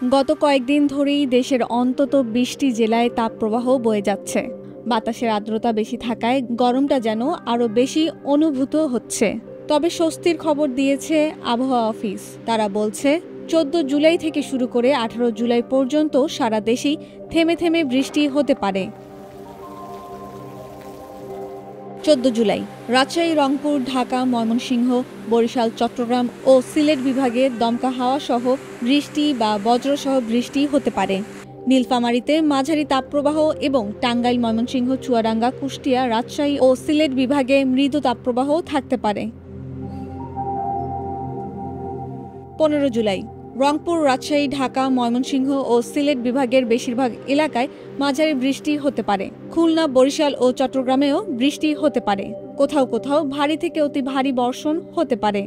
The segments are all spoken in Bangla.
গত কয়েকদিন ধরেই দেশের অন্তত ২০টি জেলায় তাপপ্রবাহ বয়ে যাচ্ছে। বাতাসের আর্দ্রতা বেশি থাকায় গরমটা যেন আরও বেশি অনুভূত হচ্ছে। তবে স্বস্তির খবর দিয়েছে আবহাওয়া অফিস। তারা বলছে ১৪ জুলাই থেকে শুরু করে ১৮ জুলাই পর্যন্ত সারা দেশেই থেমে থেমে বৃষ্টি হতে পারে। ১৪ জুলাই রাজশাহী, রংপুর, ঢাকা, ময়মনসিংহ, বরিশাল, চট্টগ্রাম ও সিলেট বিভাগে দমকা হাওয়া সহ বৃষ্টি বা বজ্রসহ বৃষ্টি হতে পারে। নীলফামারীতে মাঝারি তাপপ্রবাহ এবং টাঙ্গাইল, ময়মনসিংহ, চুয়াডাঙ্গা, কুষ্টিয়া, রাজশাহী ও সিলেট বিভাগে মৃদু তাপপ্রবাহ থাকতে পারে। ১৫ জুলাই রংপুর, রাজশাহী, ঢাকা, ময়মনসিংহ ও সিলেট বিভাগের বেশিরভাগ এলাকায় মাঝারি বৃষ্টি হতে পারে। খুলনা, বরিশাল ও চট্টগ্রামেও বৃষ্টি হতে পারে। কোথাও কোথাও ভারী থেকে অতি ভারী বর্ষণ হতে পারে।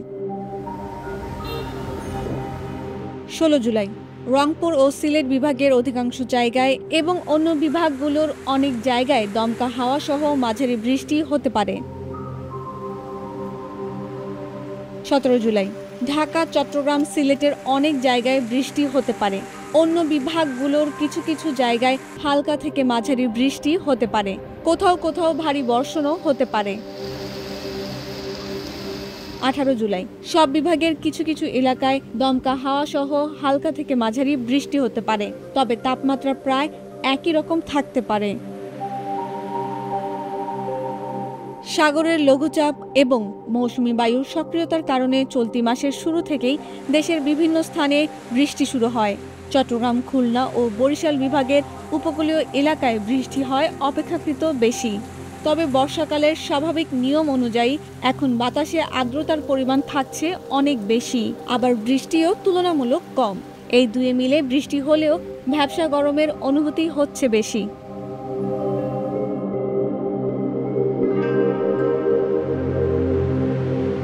১৬ জুলাই রংপুর ও সিলেট বিভাগের অধিকাংশ জায়গায় এবং অন্য বিভাগগুলোর অনেক জায়গায় দমকা হাওয়া সহ মাঝারি বৃষ্টি হতে পারে। ১৭ জুলাই ঢাকা, চট্টগ্রাম, সিলেটের অনেক জায়গায় বৃষ্টি হতে পারে। অন্য বিভাগগুলোর কিছু কিছু জায়গায় হালকা থেকে মাঝারি বৃষ্টি হতে পারে। কোথাও কোথাও ভারী বর্ষণও হতে পারে। ১৮ জুলাই সব বিভাগের কিছু কিছু এলাকায় দমকা হাওয়া সহ হালকা থেকে মাঝারি বৃষ্টি হতে পারে, তবে তাপমাত্রা প্রায় একই রকম থাকতে পারে। সাগরের লঘুচাপ এবং মৌসুমী বায়ুর সক্রিয়তার কারণে চলতি মাসের শুরু থেকেই দেশের বিভিন্ন স্থানে বৃষ্টি শুরু হয়। চট্টগ্রাম, খুলনা ও বরিশাল বিভাগের উপকূলীয় এলাকায় বৃষ্টি হয় অপেক্ষাকৃত বেশি। তবে বর্ষাকালের স্বাভাবিক নিয়ম অনুযায়ী এখন বাতাসে আর্দ্রতার পরিমাণ থাকছে অনেক বেশি, আবার বৃষ্টিও তুলনামূলক কম। এই দুয়ে মিলে বৃষ্টি হলেও ভ্যাপসা গরমের অনুভূতি হচ্ছে বেশি।